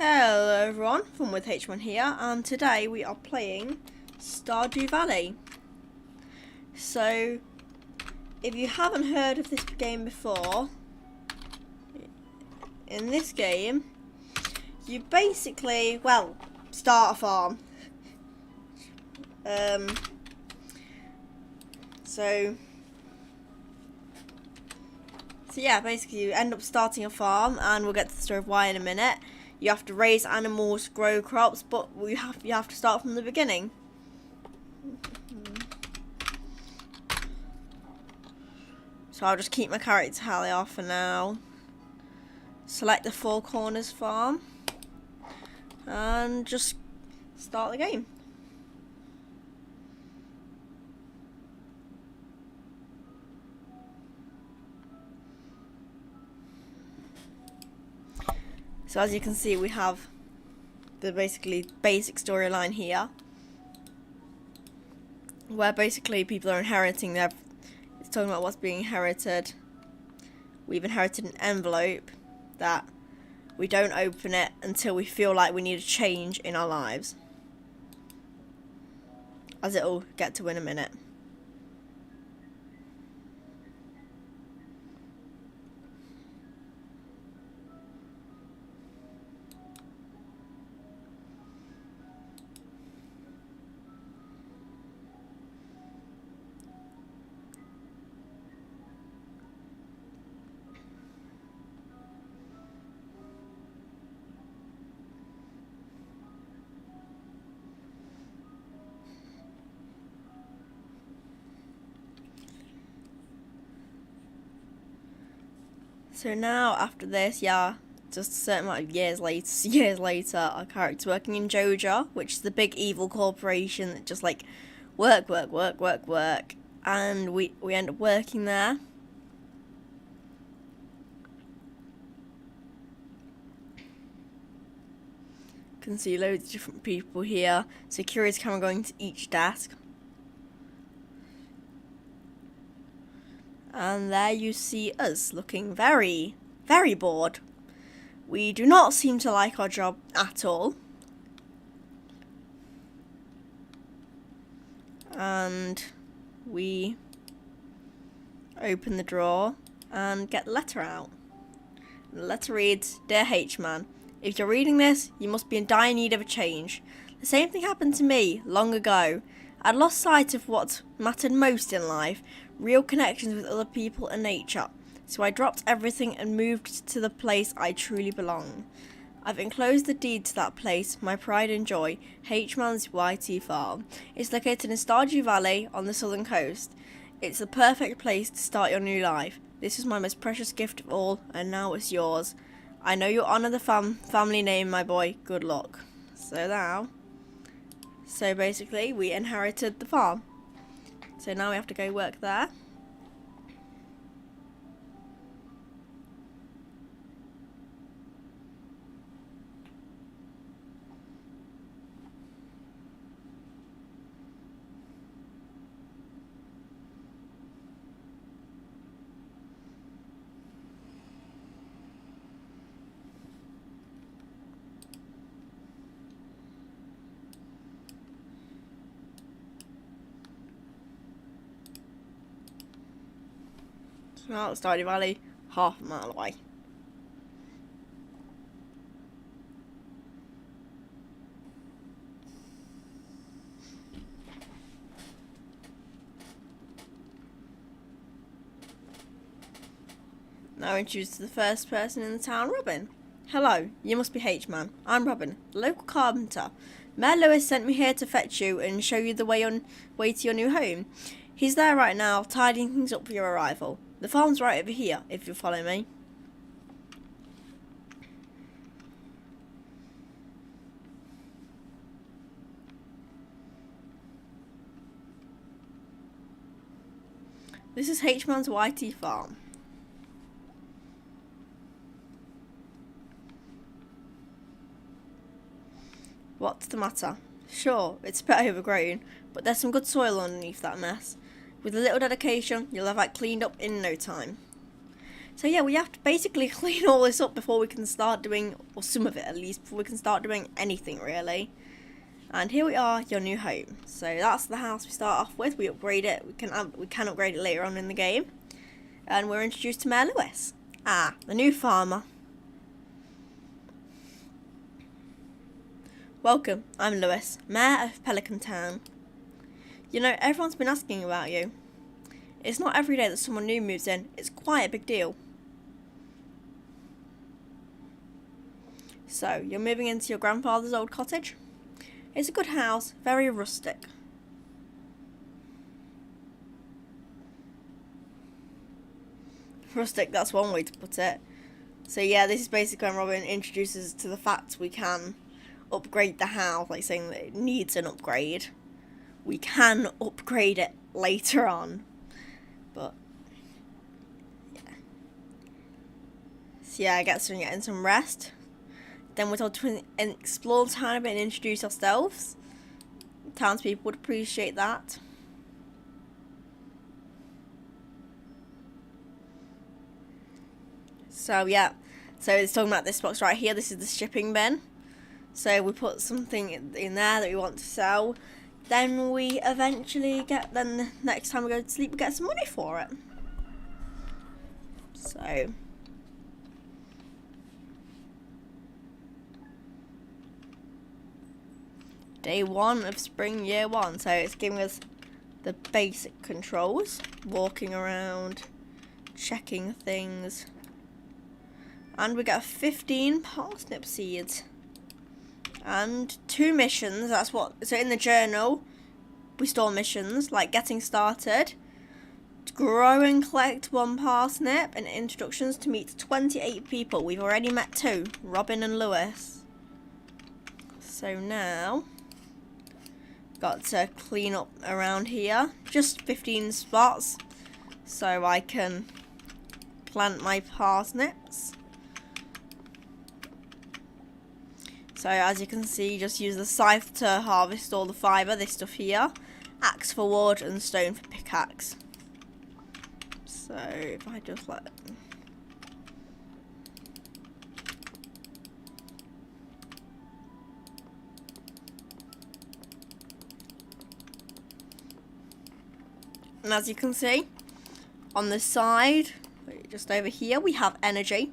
Hello everyone, Fun with H1 here, and today we are playing Stardew Valley. So, if you haven't heard of this game before, in this game, you basically, start a farm. So yeah, basically you end up starting a farm, and we'll get to the story of why in a minute. You have to raise animals, grow crops, but you have to start from the beginning. So I'll just keep my character tally off for now. Select the Four Corners farm, and just start the game. So as you can see, we have the basic storyline here, where basically people are inheriting it's talking about what's being inherited. We've inherited an envelope that we don't open it until we feel like we need a change in our lives, as it'll get to in a minute. So now, after this, just a certain amount of years later, our character's working in Joja, which is the big evil corporation that just work, and we end up working there. You can see loads of different people here. Security camera going to each desk. And there you see us looking very, very bored. We do not seem to like our job at all. And we open the drawer and get the letter out. The letter reads, "Dear H-Man, if you're reading this, you must be in dire need of a change. The same thing happened to me long ago. I'd lost sight of what mattered most in life, real connections with other people and nature. So I dropped everything and moved to the place I truly belong. I've enclosed the deed to that place, my pride and joy, H-Man's YT Farm. It's located in Stardew Valley on the southern coast. It's the perfect place to start your new life. This is my most precious gift of all, and now it's yours. I know you'll honour the family name, my boy. Good luck." So basically, we inherited the farm. So now we have to go work there. Now it's Stardew Valley, half a mile away. Now introduced to the first person in the town, Robin. "Hello, you must be H-Man. I'm Robin, the local carpenter. Mayor Lewis sent me here to fetch you and show you the way to your new home. He's there right now, tidying things up for your arrival. The farm's right over here, if you'll follow me." This is H-Man's YT Farm. "What's the matter?" "Sure, it's a bit overgrown, but there's some good soil underneath that mess. With a little dedication, you'll have that cleaned up in no time." So yeah, we have to basically clean all this up before we can start doing, or some of it at least, before we can start doing anything really. And here we are, your new home. So that's the house we start off with. We upgrade it. We can upgrade it later on in the game. And we're introduced to Mayor Lewis. The new farmer. Welcome, I'm Lewis, Mayor of Pelican Town. You know, everyone's been asking about you. It's not every day that someone new moves in. It's quite a big deal. So, you're moving into your grandfather's old cottage? It's a good house, very rustic. Rustic, that's one way to put it. So yeah, this is basically when Robin introduces us to the fact we can upgrade the house, like saying that it needs an upgrade. We can upgrade it later on. But yeah. So yeah, I guess we're getting some rest. Then we're told to explore the town a bit and introduce ourselves. Townspeople would appreciate that. So yeah, so it's talking about this box right here. This is the shipping bin. So we put something in there that we want to sell. Then we eventually then the next time we go to sleep, we get some money for it. So day 1 of spring year 1. So it's giving us the basic controls, walking around, checking things. And we get 15 parsnip seeds. And 2 missions, so in the journal, we store missions, like getting started, grow and collect 1 parsnip, and introductions to meet 28 people. We've already met 2, Robin and Lewis. So now, got to clean up around here, just 15 spots, so I can plant my parsnips. So as you can see, just use the scythe to harvest all the fibre, this stuff here. Axe for wood and stone for pickaxe. So if I just let... And as you can see, on the side, just over here, we have energy.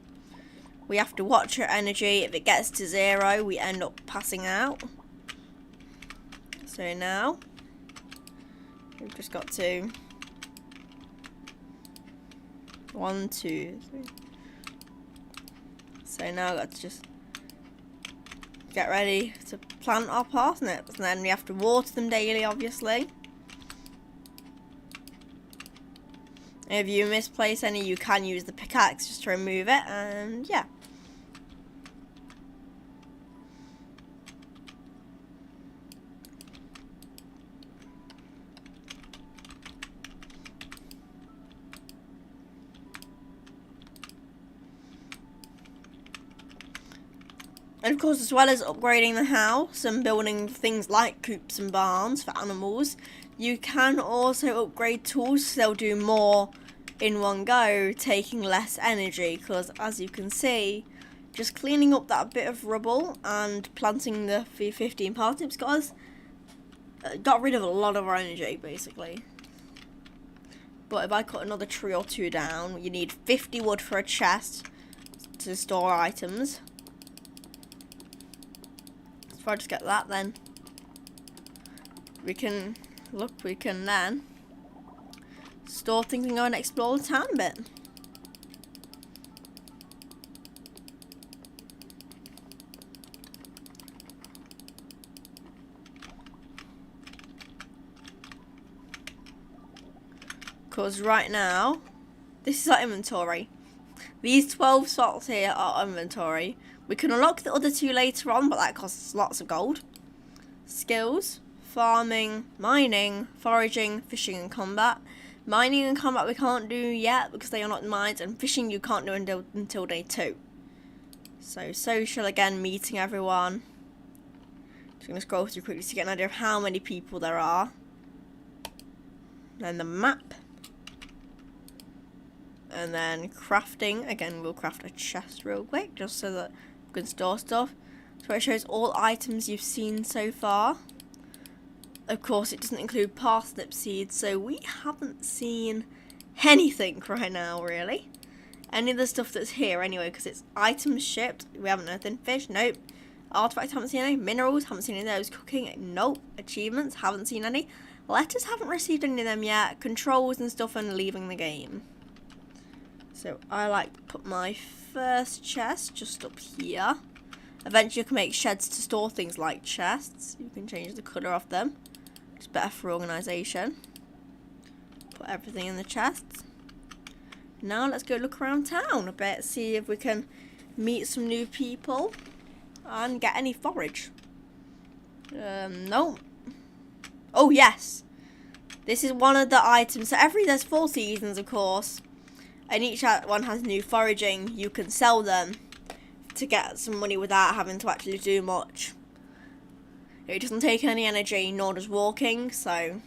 We have to watch our energy. If it gets to 0, we end up passing out. So now, we've just got to 1, 2, 3. So now I've got to just get ready to plant our parsnips. And then we have to water them daily, obviously. If you misplace any, you can use the pickaxe just to remove it, and yeah. And of course, as well as upgrading the house and building things like coops and barns for animals, you can also upgrade tools so they'll do more in one go, taking less energy. Because as you can see, just cleaning up that bit of rubble and planting the 15 parsnips got rid of a lot of our energy, basically. But if I cut another tree or 2 down, you need 50 wood for a chest to store items. So if I just get that, then we can then store things and go and explore the town a bit. Because right now, this is our inventory. These 12 slots here are our inventory. We can unlock the other 2 later on, but that costs lots of gold. Skills, farming, mining, foraging, fishing and combat. Mining and combat we can't do yet because they are not mines, and fishing you can't do until day 2. So social again, meeting everyone. Just going to scroll through quickly to get an idea of how many people there are. Then the map. And then crafting, again we'll craft a chest real quick just so that we can store stuff. So it shows all items you've seen so far. Of course it doesn't include parsnip seeds, so we haven't seen anything right now really. Any of the stuff that's here anyway, because it's items shipped, we haven't nothing. Fish, nope. Artifacts, haven't seen any. Minerals, haven't seen any of those. Cooking, nope. Achievements, haven't seen any. Letters, haven't received any of them yet. Controls and stuff, and leaving the game. So I like to put my first chest just up here. Eventually you can make sheds to store things like chests. You can change the colour of them. It's better for organisation. Put everything in the chests. Now let's go look around town a bit, see if we can meet some new people and get any forage. No. Oh yes, this is one of the items. So there's 4 seasons of course, and each one has new foraging. You can sell them to get some money without having to actually do much. It doesn't take any energy, nor does walking, so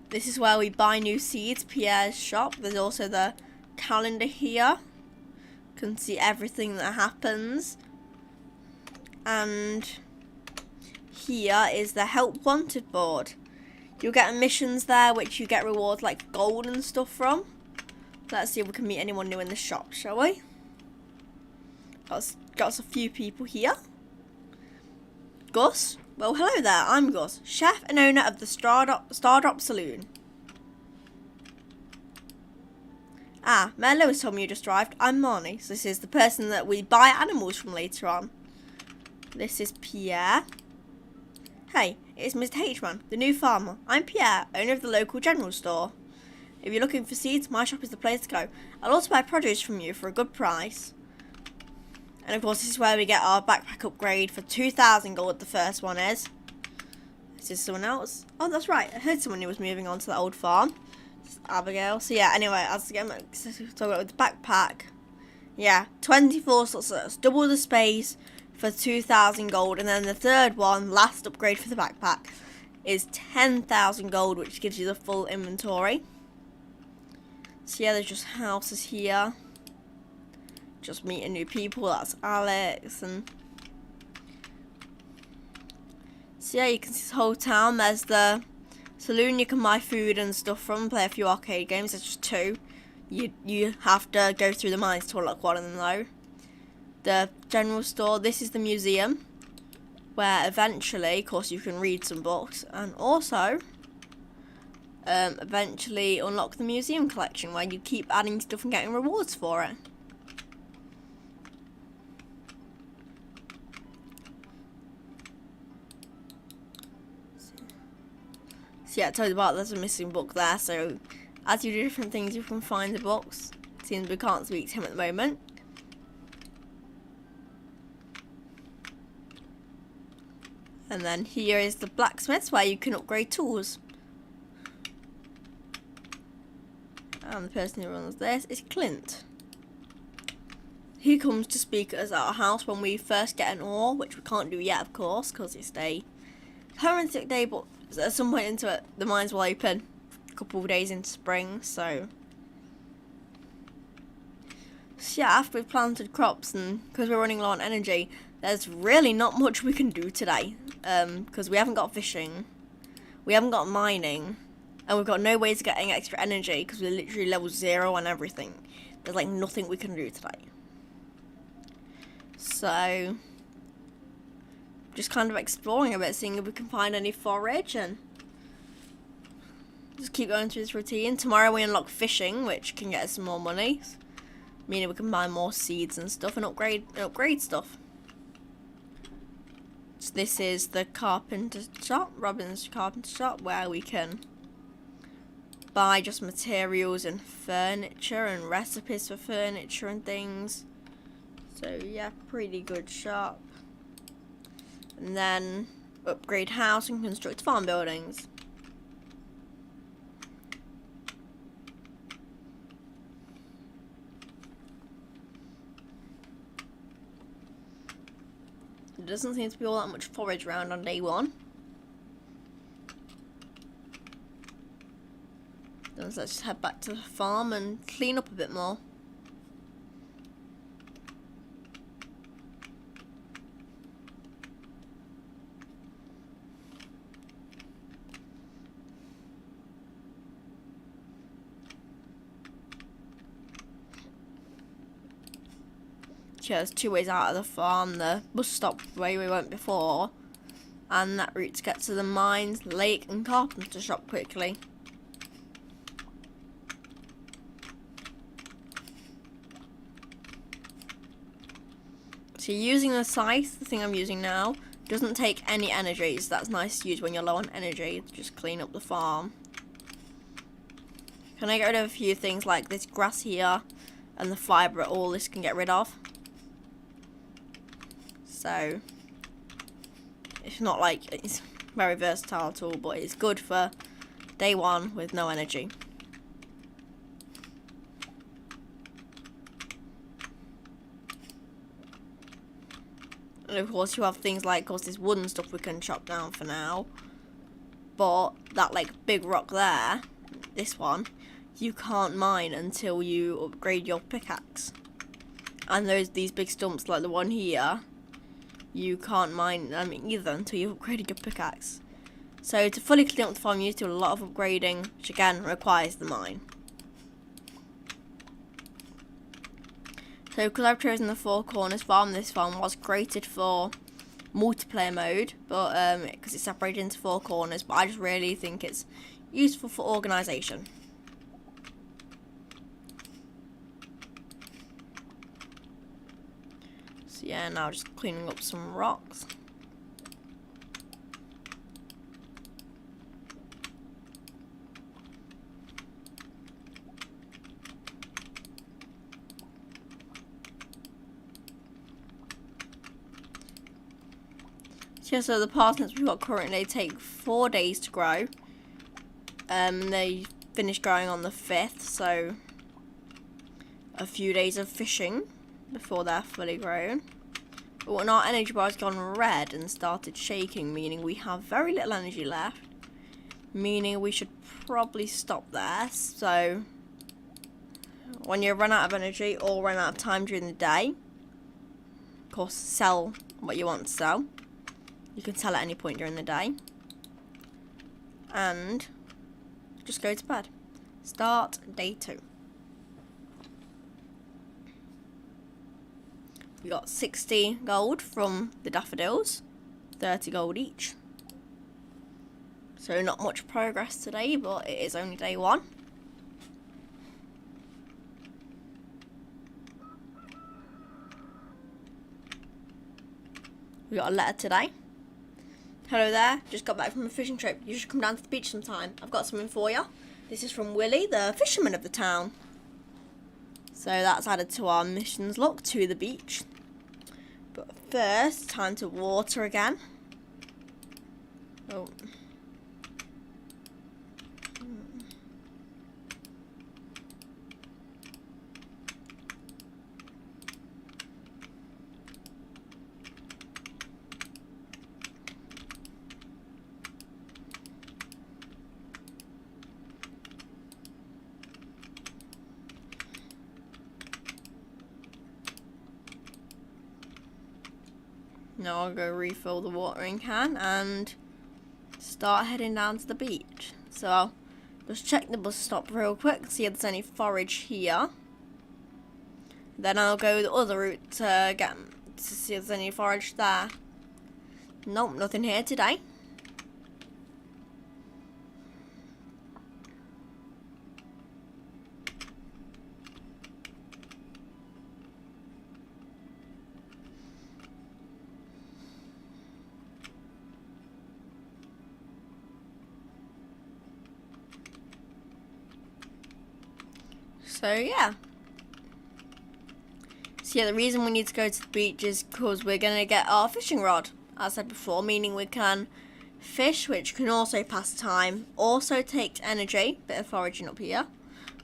this is where we buy new seeds, Pierre's shop. There's also the calendar here. You can see everything that happens. And here is the help wanted board. You'll get missions there which you get rewards like gold and stuff from. Let's see if we can meet anyone new in the shop, shall we? Got a few people here. Gus? Well, hello there, I'm Gus, chef and owner of the Stardrop Saloon. Ah, Mayor Lewis told me you just arrived. I'm Marnie, so this is the person that we buy animals from later on. This is Pierre. Hey, it's Mr. H-Man, the new farmer. I'm Pierre, owner of the local general store. If you're looking for seeds, my shop is the place to go. I'll also buy produce from you for a good price. And of course this is where we get our backpack upgrade for 2,000 gold, the first one is. This is someone else. Oh, that's right, I heard someone who was moving on to the old farm. It's Abigail. So yeah, anyway, as again, talk about the backpack. Yeah, 24 slots, so that's double the space for 2,000 gold. And then the third one, last upgrade for the backpack, is 10,000 gold, which gives you the full inventory. So yeah, there's just houses here. Just meeting new people, that's Alex. And so yeah, you can see this whole town. There's the saloon you can buy food and stuff from, play a few arcade games. There's just 2. You have to go through the mines to unlock one of them though. The general store, this is the museum, where eventually, of course, you can read some books, and also eventually unlock the museum collection, where you keep adding stuff and getting rewards for it. So yeah, I told you about there's a missing book there, so as you do different things you can find the books. Seems we can't speak to him at the moment. And then here is the blacksmiths, where you can upgrade tools. And the person who runs this is Clint. He comes to speak at us at our house when we first get an ore, which we can't do yet of course, because it's a permanent sick day, but at some point into it, the mines will open a couple of days into spring, so yeah, after we've planted crops and because we're running low on energy, there's really not much we can do today, because we haven't got fishing, we haven't got mining, and we've got no ways of getting extra energy because we're literally level 0 on everything. There's like nothing we can do today. So just kind of exploring a bit, seeing if we can find any forage and just keep going through this routine. Tomorrow we unlock fishing, which can get us some more money, meaning we can buy more seeds and stuff and upgrade stuff. So this is the carpenter shop, Robin's carpenter shop, where we can buy just materials and furniture and recipes for furniture and things. So yeah, pretty good shop. And then upgrade house and construct farm buildings. doesn't seem to be all that much forage around on day 1. Then let's just head back to the farm and clean up a bit more. Yeah, there's 2 ways out of the farm. The bus stop where we went before, and that route to get to the mines, lake and carpenter shop quickly. So using the scythe, the thing I'm using now, doesn't take any energy, so that's nice to use when you're low on energy to just clean up the farm. Can I get rid of a few things like this grass here and the fibre, all this can get rid of? So it's not like it's very versatile at all, but it's good for day 1 with no energy. And of course you have things like, of course, this wooden stuff we can chop down for now, but that like big rock there, this one, you can't mine until you upgrade your pickaxe. And these big stumps like the one here, you can't mine them either until you've upgraded your pickaxe. So to fully clean up the farm, you need to do a lot of upgrading, which again requires the mine. So because I've chosen the 4 corners farm, this farm was created for multiplayer mode, but because it's separated into 4 corners, but I just really think it's useful for organisation. So yeah, now just cleaning up some rocks. Yeah, so the parsnips we've got currently take 4 days to grow. They finish growing on the 5th, so a few days of fishing before they're fully grown. But when our energy bar has gone red and started shaking, meaning we have very little energy left, meaning we should probably stop there. So when you run out of energy or run out of time during the day, of course sell what you want to sell. You can sell at any point during the day. And just go to bed. Start day 2. We got 60 gold from the daffodils, 30 gold each. So not much progress today, but it is only day 1. We got a letter today. Hello there, just got back from a fishing trip. You should come down to the beach sometime. I've got something for you. This is from Willie, the fisherman of the town. So that's added to our missions log to the beach. But first, time to water again. Oh. Now I'll go refill the watering can and start heading down to the beach. So I'll just check the bus stop real quick, see if there's any forage here. Then I'll go the other route to see if there's any forage there. Nope, nothing here today. So yeah. So yeah, the reason we need to go to the beach is because we're going to get our fishing rod, as I said before, meaning we can fish, which can also pass time, also takes energy, bit of foraging up here,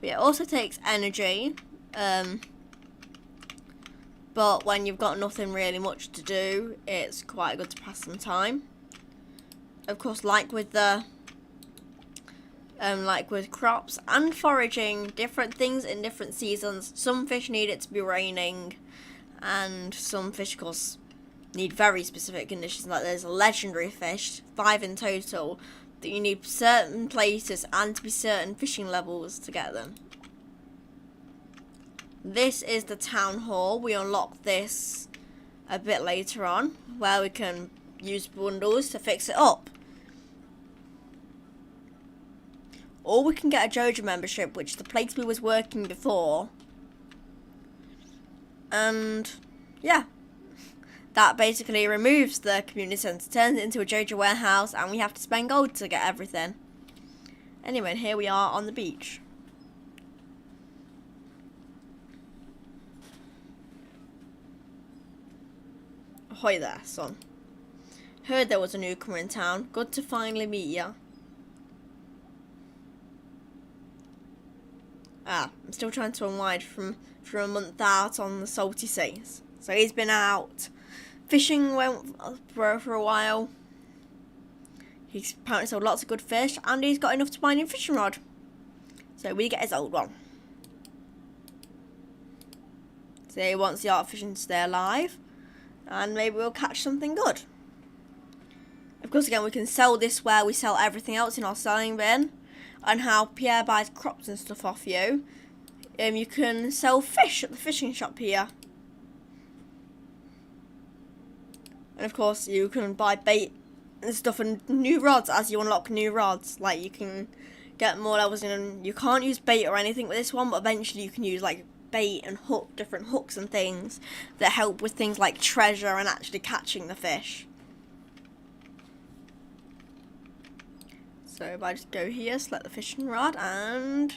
but it also takes energy, but but when you've got nothing really much to do, it's quite good to pass some time. Of course, like with crops and foraging, different things in different seasons. Some fish need it to be raining, and some fish, of course, need very specific conditions. Like there's a legendary fish, 5 in total, that you need certain places and to be certain fishing levels to get them. This is the town hall. We unlock this a bit later on, where we can use bundles to fix it up. Or we can get a JoJo membership, which is the place we was working before. And yeah, that basically removes the community centre, turns it into a JoJo warehouse, and we have to spend gold to get everything. Anyway, here we are on the beach. Ahoy there, son. Heard there was a newcomer in town. Good to finally meet ya. I'm still trying to unwind from a month out on the salty seas. So he's been out fishing for a while. He's apparently sold lots of good fish, and he's got enough to buy a new fishing rod. So we get his old one. So he wants the art of fishing to stay alive, and maybe we'll catch something good. Of course, again, we can sell this where we sell everything else in our selling bin, and how Pierre buys crops and stuff off you. You can sell fish at the fishing shop here. And of course, you can buy bait and stuff and new rods as you unlock new rods. Like, you can get more levels in, and you can't use bait or anything with this one, but eventually you can use like bait and different hooks and things that help with things like treasure and actually catching the fish. So if I just go here, select the fishing rod, and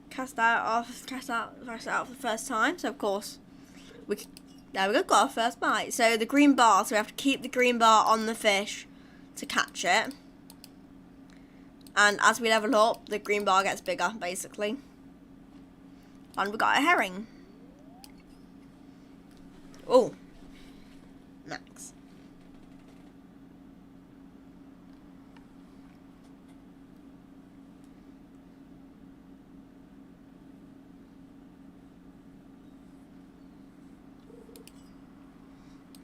cast it out for the first time. So of course, there we go, got our first bite. So the green bar, so we have to keep the green bar on the fish to catch it. And as we level up, the green bar gets bigger, basically. And we got a herring. Oh, max.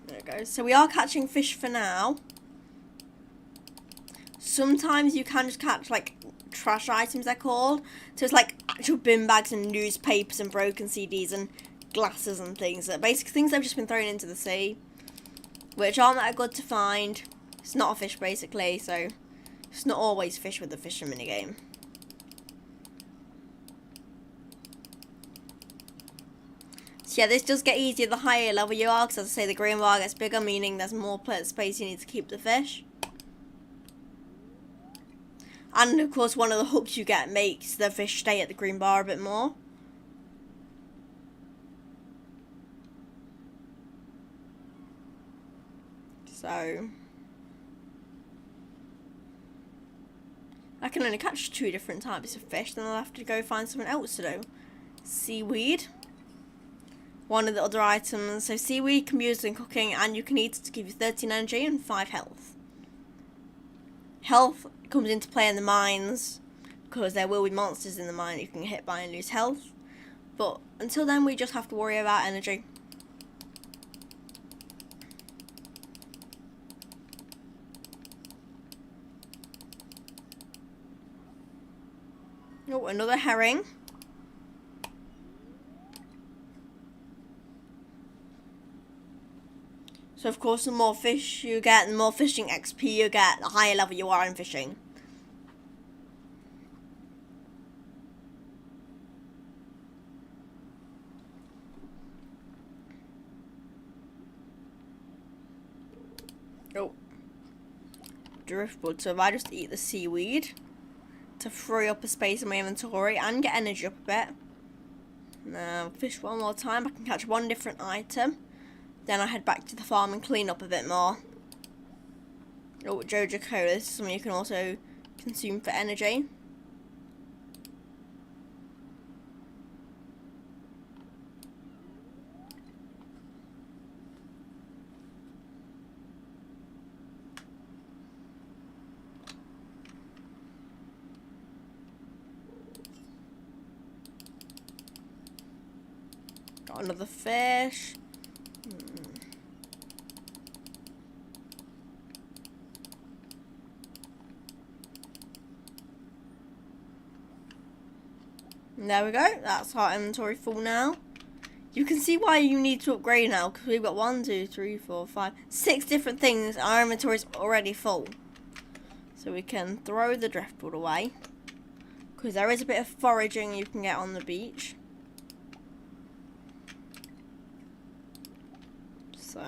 There it goes. So we are catching fish for now. Sometimes you can just catch like trash items, they're called. So it's like actual bin bags and newspapers and broken CDs and glasses and things. Basically things that have just been thrown into the sea, which aren't that good to find. It's not a fish basically, so it's not always fish with the fishing minigame. So yeah, this does get easier the higher level you are, because as I say, the green bar gets bigger, meaning there's more space you need to keep the fish. And of course, one of the hooks you get makes the fish stay at the green bar a bit more. So I can only catch 2 different types of fish, then I'll have to go find something else to do. Seaweed. One of the other items. So seaweed can be used in cooking, and you can eat it to give you 13 energy and 5 health. Health comes into play in the mines, because there will be monsters in the mine you can get hit by and lose health. But until then, we just have to worry about energy. Oh, another herring. So of course, the more fish you get, the more fishing XP you get, the higher level you are in fishing. Oh. Driftwood. So if I just eat the seaweed to free up a space in my inventory and get energy up a bit. Now, fish one more time. I can catch 1 different item. Then I head back to the farm and clean up a bit more. Oh, Jojo Cola. This is something you can also consume for energy. Got another fish. And there we go. That's our inventory full now. You can see why you need to upgrade now, because we've got 1, 2, 3, 4, 5, 6 different things. Our inventory is already full. So we can throw the driftwood away, because there is a bit of foraging you can get on the beach. So,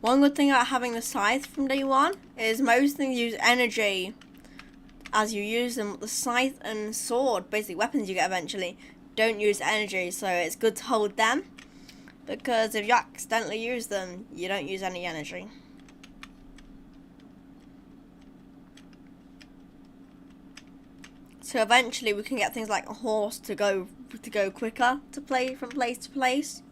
one good thing about having the scythe from day one is most things use energy as you use them. The scythe and sword, basically weapons you get eventually, don't use energy, so it's good to hold them, because if you accidentally use them, you don't use any energy. So eventually we can get things like a horse to go quicker to play from place to place.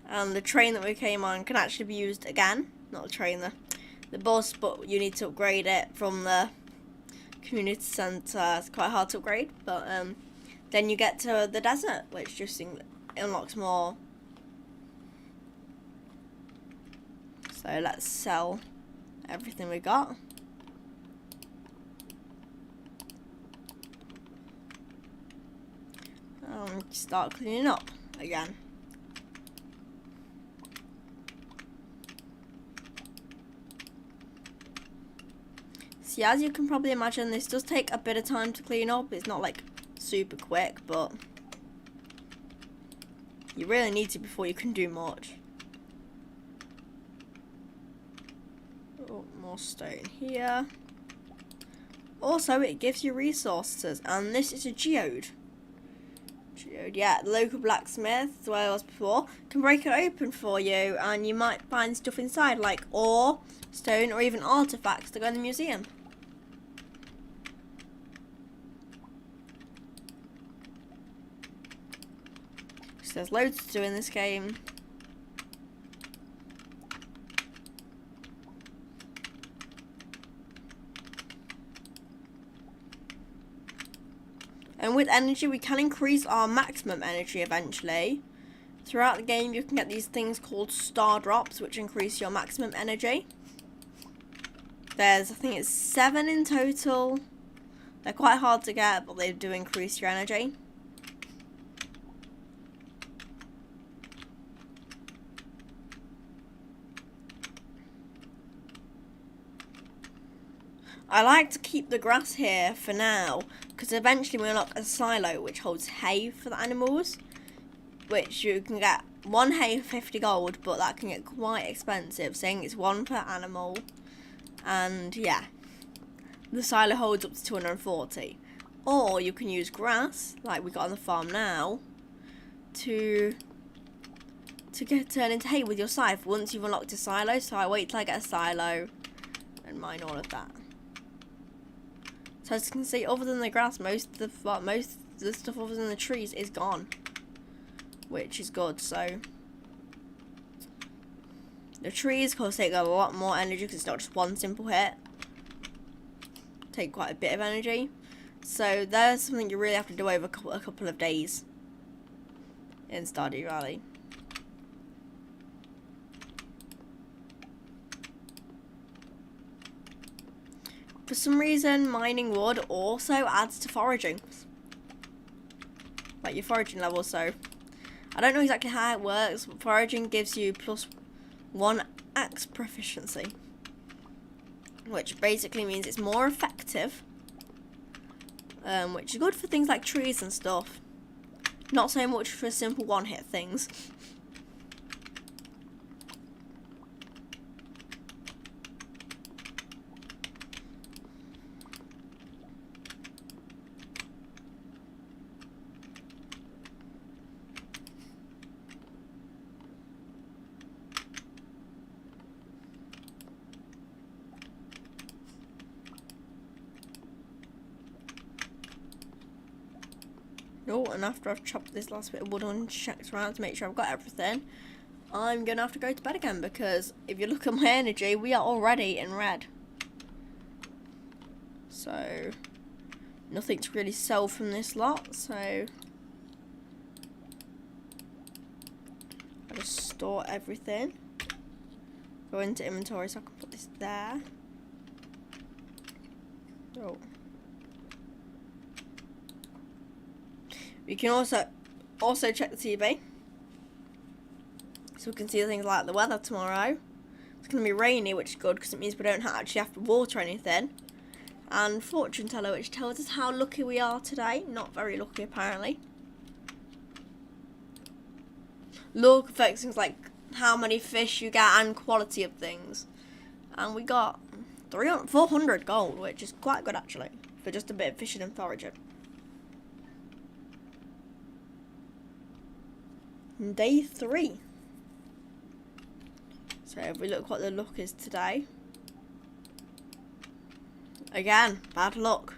And the train that we came on can actually be used again. Not the train, the bus, but you need to upgrade it from the community centre. It's quite hard to upgrade, but then you get to the desert, which just unlocks more. So let's sell everything we got. Start cleaning up again. See, as you can probably imagine, this does take a bit of time to clean up. It's not like super quick, but you really need to before you can do much. Oh, more stone here. Also, it gives you resources, and this is a geode. Yeah, the local blacksmith, where I was before, can break it open for you, and you might find stuff inside like ore, stone, or even artifacts to go in the museum. So there's loads to do in this game. And with energy, we can increase our maximum energy eventually. Throughout the game, you can get these things called star drops, which increase your maximum energy. There's, I think it's 7 in total. They're quite hard to get, but they do increase your energy. I like to keep the grass here for now, because eventually we unlock a silo which holds hay for the animals, which you can get 1 hay for 50 gold, but that can get quite expensive, saying it's 1 per animal. And yeah, the silo holds up to 240. Or you can use grass, like we got on the farm now, to turn into hay with your scythe once you've unlocked a silo. So I wait till I get a silo and mine all of that. So as you can see, other than the grass, most of the stuff other than the trees is gone, which is good. So the trees, of course, take a lot more energy because it's not just one simple hit. Take quite a bit of energy. So there's something you really have to do over a couple of days in Stardew Valley. For some reason, mining wood also adds to foraging, like your foraging level. So I don't know exactly how it works, but foraging gives you +1 axe proficiency, which basically means it's more effective, which is good for things like trees and stuff. Not so much for simple one-hit things. Oh, and after I've chopped this last bit of wood and checked around to make sure I've got everything, I'm going to have to go to bed again, because if you look at my energy, we are already in red. So nothing to really sell from this lot, so I just store everything. Go into inventory so I can put this there. Oh. We can also check the TV, so we can see things like the weather tomorrow. It's going to be rainy, which is good because it means we don't actually have to water anything. And fortune teller, which tells us how lucky we are today. Not very lucky, apparently. Luck affects things like how many fish you get and quality of things. And we got 400 gold, which is quite good actually, for just a bit of fishing and foraging. Day 3. So if we look what the luck is today. Again, bad luck.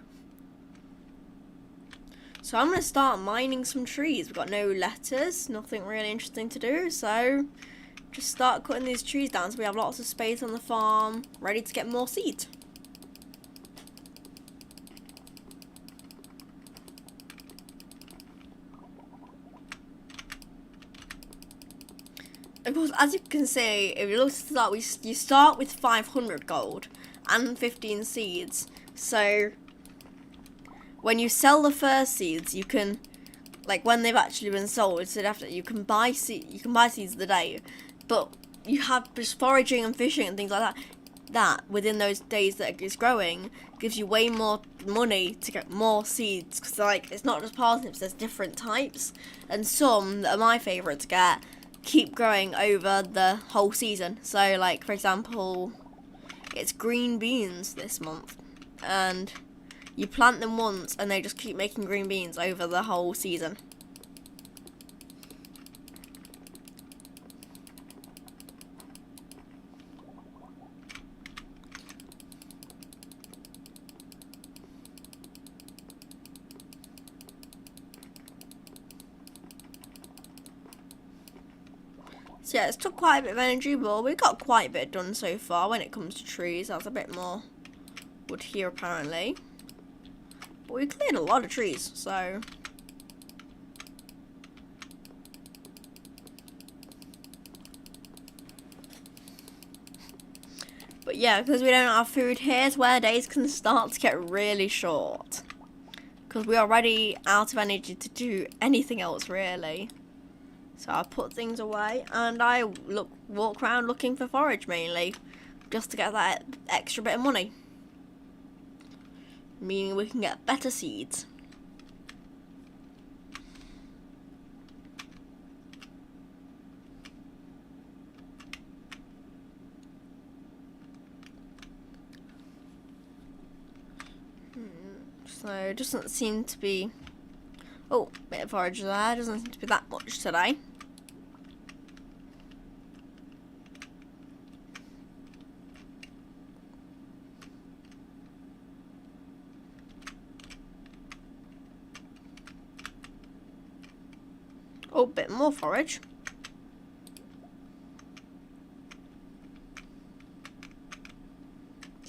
So I'm going to start mining some trees. We've got no letters, nothing really interesting to do. So just start cutting these trees down so we have lots of space on the farm, ready to get more seed. Of course, as you can see, if you look at that, you start with 500 gold and 15 seeds. So when you sell the first seeds, you can, like when they've actually been sold, so after you can buy seeds of the day, but you have just foraging and fishing and things like that. That within those days that it's growing gives you way more money to get more seeds, because like it's not just parsnips, there's different types, and some that are my favourite to get keep growing over the whole season. So like for example, it's green beans this month, and you plant them once and they just keep making green beans over the whole season. So yeah, it's took quite a bit of energy, but we got quite a bit done so far when it comes to trees. There's a bit more wood here apparently. But we cleared a lot of trees, so but yeah, because we don't have food, here's where days can start to get really short. Because we are already out of energy to do anything else really. So I put things away and I walk around looking for forage mainly, just to get that extra bit of money. Meaning we can get better seeds. So it doesn't seem to be, oh, bit of forage there, doesn't seem to be that much today. Oh, bit more forage.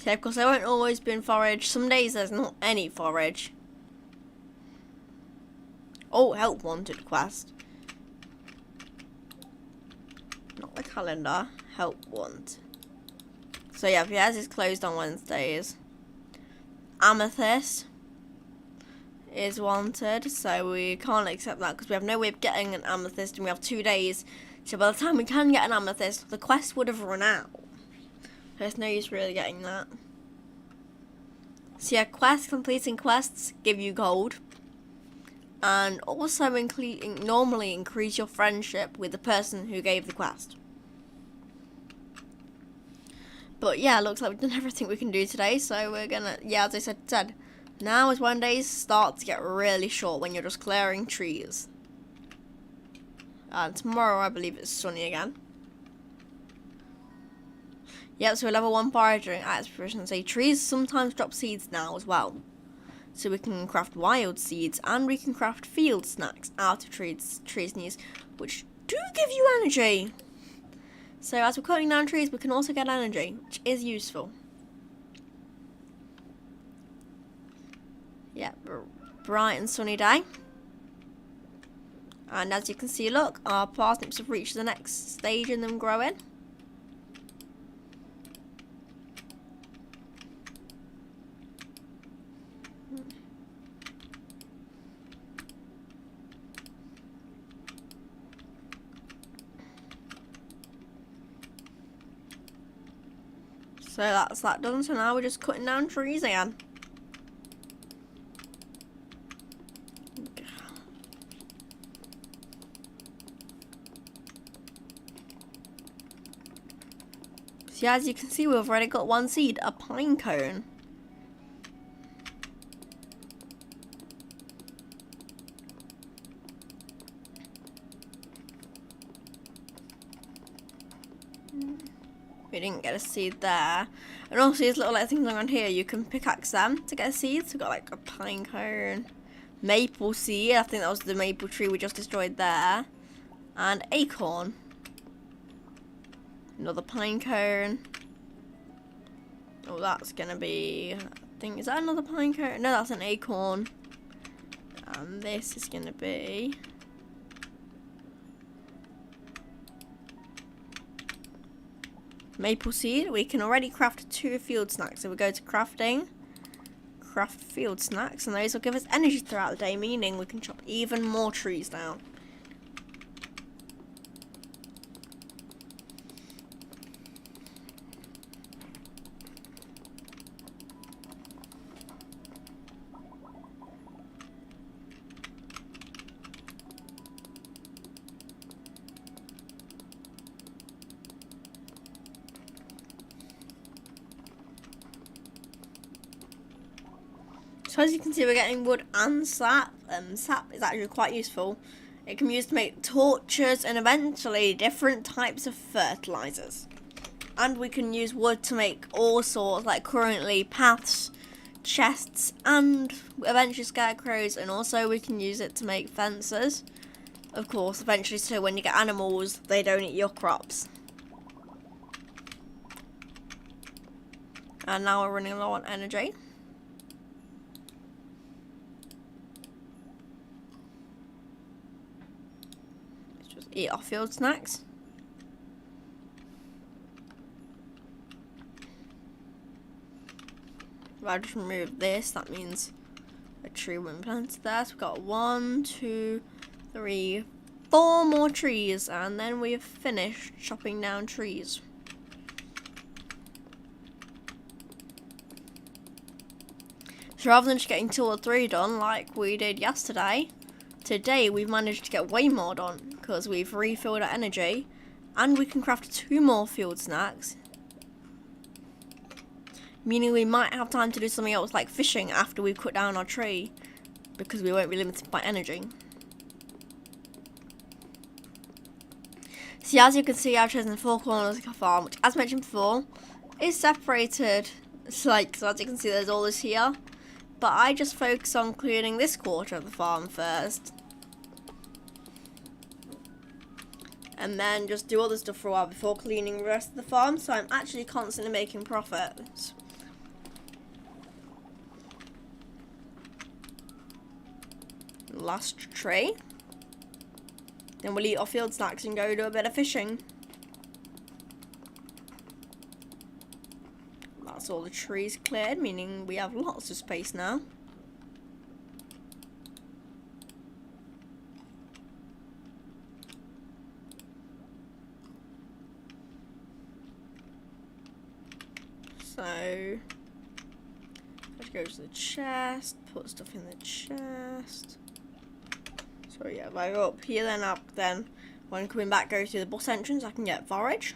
Yeah, of course there won't always be forage. Some days there's not any forage. Oh, help wanted quest. Not the calendar. Help want. So yeah, Piaz is closed on Wednesdays. Amethyst is wanted, so we can't accept that because we have no way of getting an amethyst and we have 2 days. So by the time we can get an amethyst, the quest would have run out. There's no use really getting that. So yeah, completing quests give you gold. And also normally increase your friendship with the person who gave the quest. But yeah, looks like we've done everything we can do today. So we're gonna, yeah, as I said, now is when days start to get really short when you're just clearing trees. And tomorrow I believe it's sunny again. Yep, so we're level 1 foraging at proficiency. Trees sometimes drop seeds now as well. So we can craft wild seeds and we can craft field snacks out of trees leaves, which do give you energy. So as we're cutting down trees, we can also get energy, which is useful. Yeah, bright and sunny day. And as you can see, look, our parsnips have reached the next stage in them growing. So that's that done. So now we're just cutting down trees again. So as you can see, we've already got one seed, a pine cone. We didn't get a seed there. And also these little like things around here, you can pickaxe them to get a seed. So we've got like a pine cone, maple seed, I think that was the maple tree we just destroyed there. And acorn. Another pine cone. Oh, that's gonna be, I think, is that another pine cone? No, that's an acorn. And this is gonna be maple seed. We can already craft 2 field snacks. So we go to crafting, craft field snacks, and those will give us energy throughout the day, meaning we can chop even more trees down. So as you can see, we're getting wood and sap. Sap is actually quite useful. It can be used to make torches and eventually different types of fertilizers. And we can use wood to make all sorts, like currently paths, chests, and eventually scarecrows. And also we can use it to make fences. Of course, eventually, so when you get animals, they don't eat your crops. And now we're running low on energy. Eat our field snacks. If I just remove this, that means a tree won't be planted there. So we've got 1, 2, 3, 4 more trees, and then we've finished chopping down trees. So rather than just getting 2 or 3 done like we did yesterday, today we've managed to get way more done because we've refilled our energy and we can craft 2 more field snacks. Meaning we might have time to do something else like fishing after we've cut down our tree because we won't be limited by energy. So as you can see, I've chosen the 4 corners of the farm, which as mentioned before is separated. So as you can see, there's all this here. But I just focus on clearing this quarter of the farm first. And then just do other stuff for a while before cleaning the rest of the farm. So I'm actually constantly making profits. Last tree. Then we'll eat our field snacks and go do a bit of fishing. That's all the trees cleared, meaning we have lots of space now. So, let's go to the chest, put stuff in the chest. So yeah, if I go up here then when coming back go through the bus entrance, I can get forage.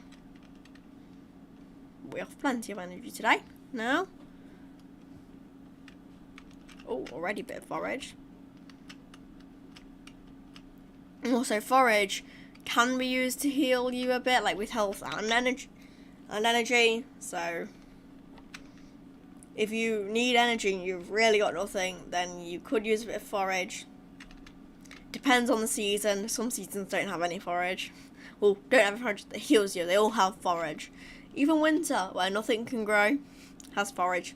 We have plenty of energy today. Now, oh, already a bit of forage. And also forage can be used to heal you a bit, like with health and energy. So if you need energy and you've really got nothing, then you could use a bit of forage. Depends on the season. Some seasons don't have any forage. Well, don't have forage that heals you. They all have forage. Even winter, where nothing can grow, has forage.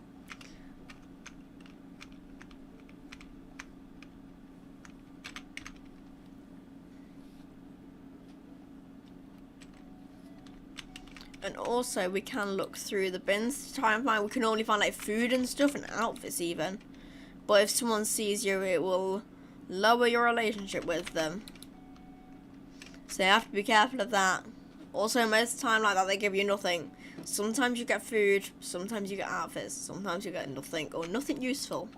And also we can look through the bins to try and find, we can only find like food and stuff and outfits even. But if someone sees you, it will lower your relationship with them. So you have to be careful of that. Also, most of the time like that, they give you nothing. Sometimes you get food, sometimes you get outfits, sometimes you get nothing or nothing useful.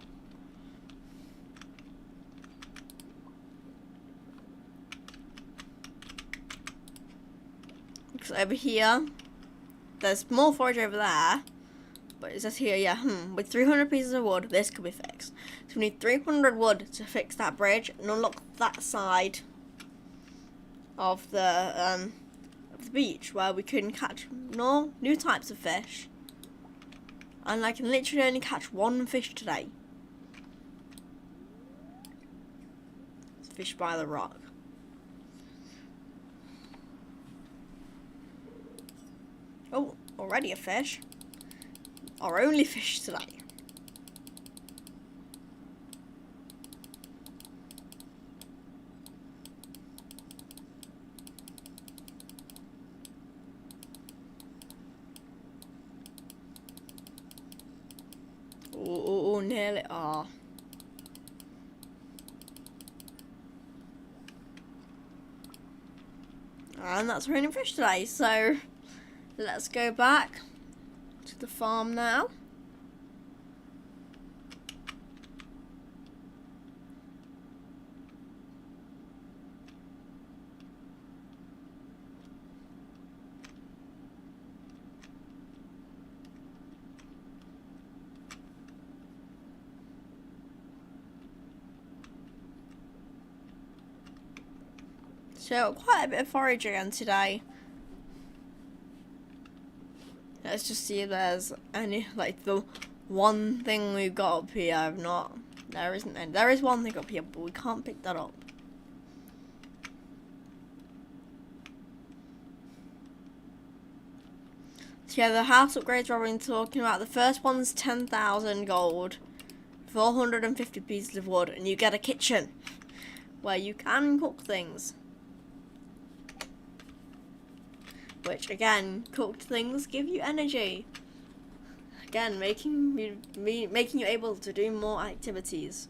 Because over here, there's more forage over there. But it says here, yeah, with 300 pieces of wood, this could be fixed. So we need 300 wood to fix that bridge and unlock that side of the beach where we can catch new types of fish. And I can literally only catch one fish today. It's fish by the rock. Oh, already a fish. Our only fish today. Oh, nearly. Ah. And that's raining fish today, so let's go back to the farm now. So quite a bit of forage again today. Let's just see if there's any, like the one thing we've got up here. If not, there isn't any. There is one thing up here, but we can't pick that up. So yeah, the house upgrades we've been talking about. The first one's 10,000 gold, 450 pieces of wood, and you get a kitchen where you can cook things. Which again, cooked things give you energy. Again, making you able to do more activities.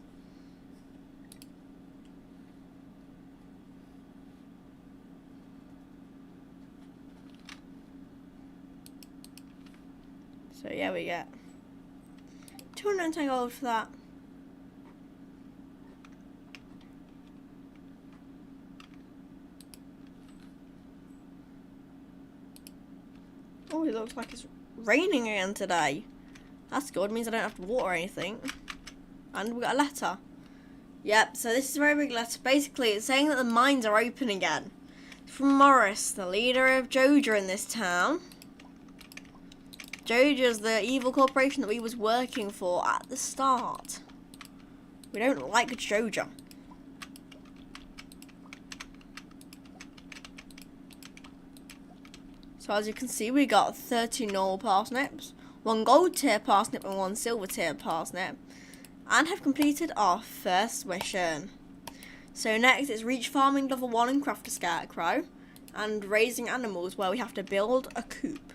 So yeah, we get 210 gold for that. Oh, it looks like it's raining again today. That's good, means I don't have to water anything. And we got a letter. Yep, so this is a very big letter. Basically, it's saying that the mines are open again. It's from Morris, the leader of Joja in this town. Joja's the evil corporation that we was working for at the start. We don't like Joja. So as you can see, we got 30 normal parsnips, 1 gold tier parsnip and 1 silver tier parsnip, and have completed our first mission. So next is reach farming level 1 and craft a scarecrow, and raising animals where we have to build a coop.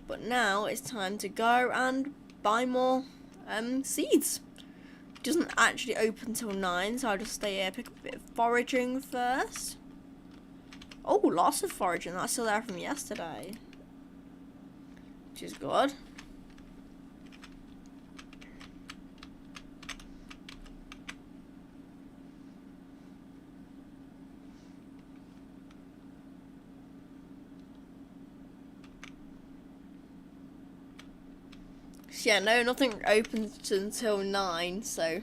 But now it's time to go and buy more seeds. It doesn't actually open till 9, so I'll just stay here, pick up a bit of foraging first. Oh, lots of foraging. That's still there from yesterday. Which is good. So yeah, no, nothing opens until 9, so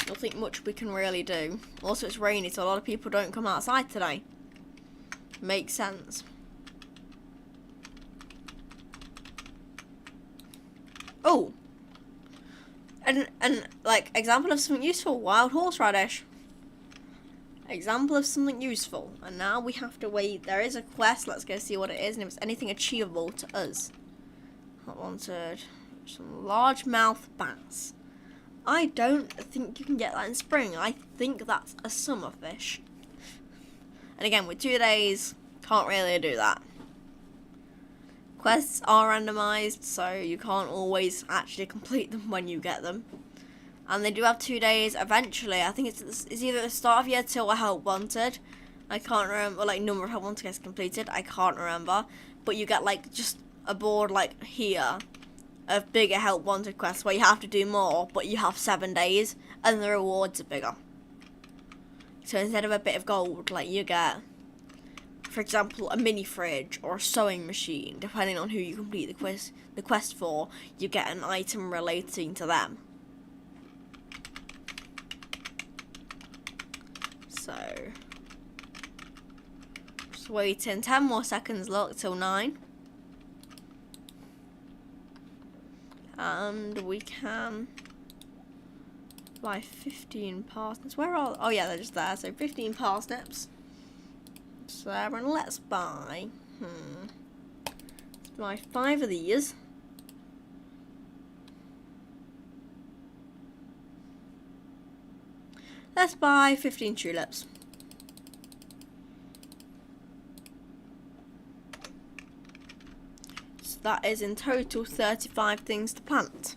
nothing much we can really do. Also, it's rainy, so a lot of people don't come outside today. Makes sense. Oh, and like example of something useful: wild horseradish. Example of something useful. And now we have to wait. There is a quest. Let's go see what it is and if it's anything achievable to us. I wanted some largemouth bass. I don't think you can get that in spring. I think that's a summer fish. And again, with 2 days, can't really do that. Quests are randomised, so you can't always actually complete them when you get them. And they do have 2 days eventually. I think it's either the start of year 2 or Help Wanted. I can't remember, like, number of Help Wanted gets completed. I can't remember. But you get, like, just a board, like, here of bigger Help Wanted quests where you have to do more, but you have 7 days, and the rewards are bigger. So instead of a bit of gold, like, you get, for example, a mini fridge or a sewing machine, depending on who you complete the quest for, you get an item relating to them. So, just waiting 10 more seconds, look, till 9. And we can buy 15 parsnips. Where are, oh yeah, they're just there. So 15 parsnips. So, and let's buy, let's buy 5 of these. Let's buy 15 tulips. So that is in total 35 things to plant.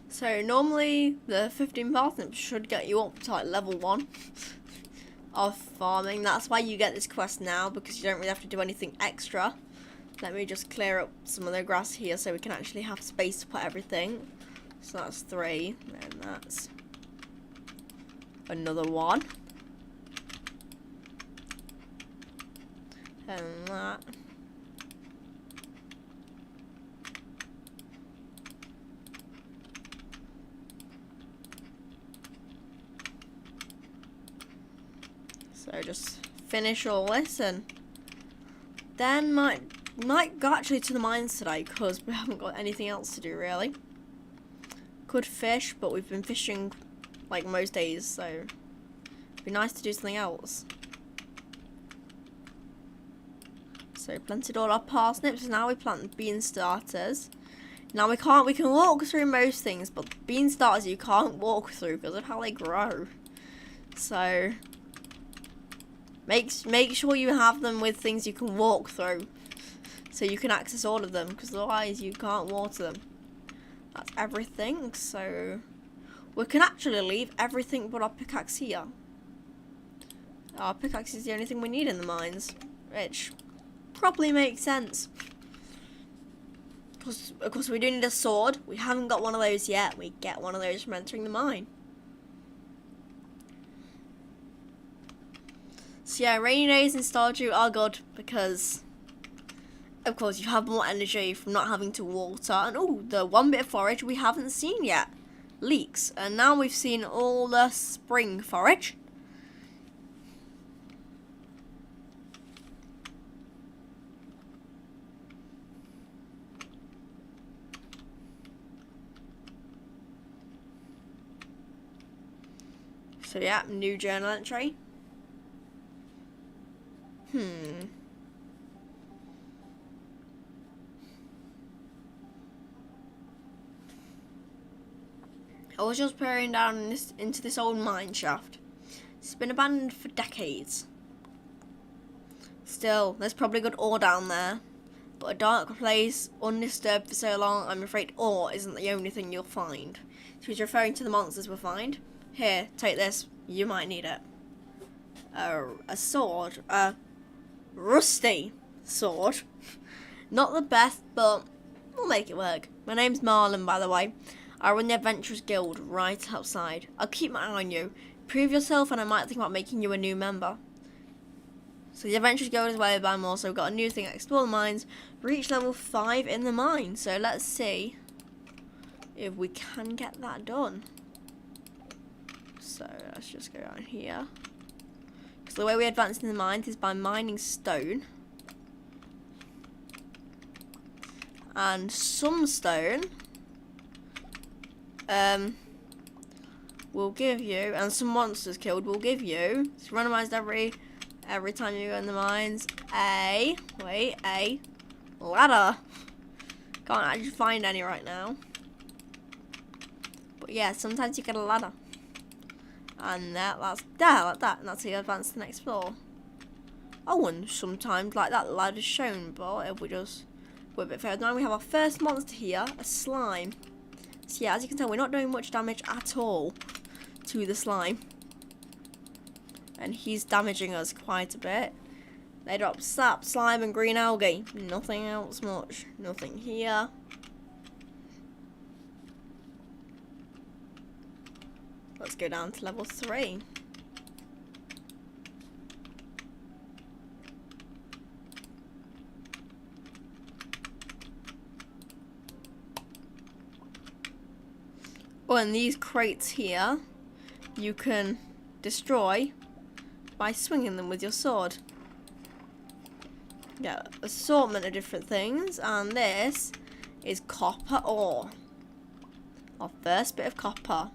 So normally the 15 parsnips should get you up to like level 1 of farming. That's why you get this quest now, because you don't really have to do anything extra. Let me just clear up some of the grass here so we can actually have space to put everything. So that's 3, and that's another 1. And that. So just finish all this, and then might go actually to the mines today, because we haven't got anything else to do really. Could fish, but we've been fishing like most days, so it'd be nice to do something else. So planted all our parsnips, now we plant the bean starters. Now we can walk through most things, but bean starters you can't walk through because of how they grow. So make sure you have them with things you can walk through, so you can access all of them, because otherwise you can't water them. That's everything, so we can actually leave everything but our pickaxe here. Our pickaxe is the only thing we need in the mines, which probably makes sense. Of course we do need a sword. We haven't got one of those yet. We get one of those from entering the mine. So yeah, rainy days in Stardew are good because, of course, you have more energy from not having to water. And oh, the one bit of forage we haven't seen yet, leeks. And now we've seen all the spring forage. So yeah, new journal entry. I was just peering down into this old mine shaft. It's been abandoned for decades. Still, there's probably good ore down there. But a dark place, undisturbed for so long, I'm afraid ore isn't the only thing you'll find. So he's referring to the monsters we'll find. Here, take this. You might need it. A sword. A rusty sword. Not the best, but we'll make it work. My name's Marlon, by the way. I run the Adventurers Guild right outside. I'll keep my eye on you. Prove yourself and I might think about making you a new member. So the Adventurers Guild is where I'm also got a new thing, explore the mines. Reach level 5 in the mine. So let's see if we can get that done. So let's just go down here. Because the way we advance in the mines is by mining stone. And some stone will give you, and some monsters killed will give you, it's randomized every every time you go in the mines, a ladder. Can't actually find any right now. But yeah, sometimes you get a ladder. And that's there, like that. And that's how you advance to the next floor. Oh, and sometimes like that ladder's shown, but if we just go a bit further down, we have our first monster here, a slime. So yeah, as you can tell, we're not doing much damage at all to the slime. And he's damaging us quite a bit. They drop sap, slime, and green algae. Nothing else much. Nothing here. Let's go down to level 3. Oh, and these crates here, you can destroy by swinging them with your sword. Yeah, assortment of different things, and this is copper ore. Our first bit of copper.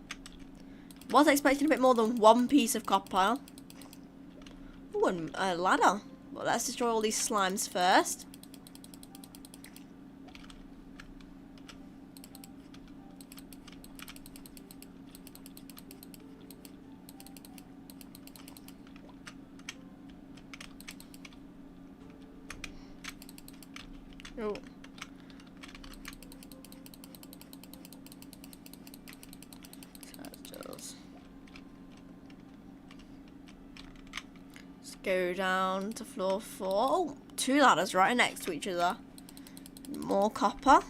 Was expecting a bit more than one piece of copper. Oh, and a ladder. But let's destroy all these slimes first. Oh. Let's go down to floor 4. Oh, 2 ladders right next to each other. More copper.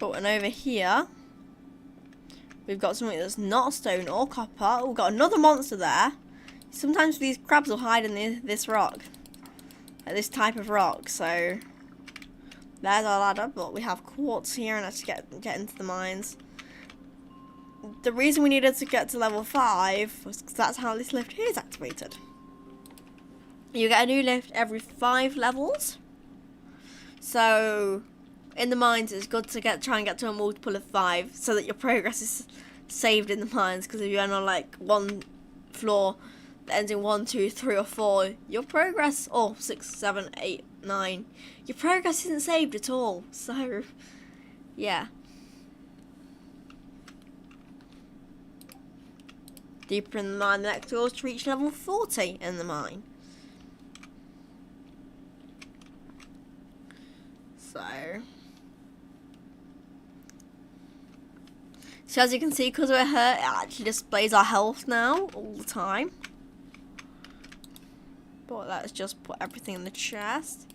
Oh, and over here we've got something that's not stone or copper. Oh, we've got another monster there. Sometimes these crabs will hide in this rock. Like this type of rock. So there's our ladder, but we have quartz here and let's get into the mines. The reason we needed to get to level 5 was because that's how this lift here is activated. You get a new lift every 5 levels. So in the mines, it's good to try and get to a multiple of 5 so that your progress is saved in the mines. Because if you end on like one floor that ends in 1, 2, 3, or 4, your progress, or 6, 7, 8, 9, your progress isn't saved at all. So, yeah. Deeper in the mine, the next goal is to reach level 40 in the mine. So as you can see, because we're hurt, it actually displays our health now all the time. But let's just put everything in the chest,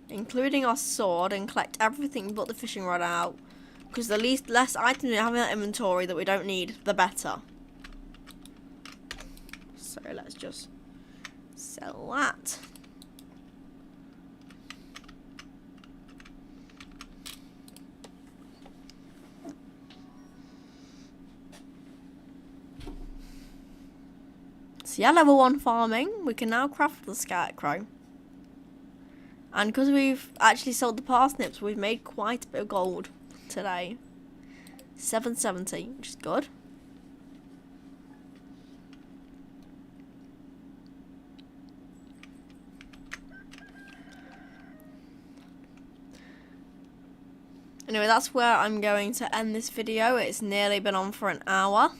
including our sword, and collect everything but the fishing rod out. Because the less items we have in our inventory that we don't need, the better. So let's just sell that. So yeah, level 1 farming. We can now craft the scarecrow. And because we've actually sold the parsnips, we've made quite a bit of gold today. 770, which is good. Anyway, that's where I'm going to end this video. It's nearly been on for an hour.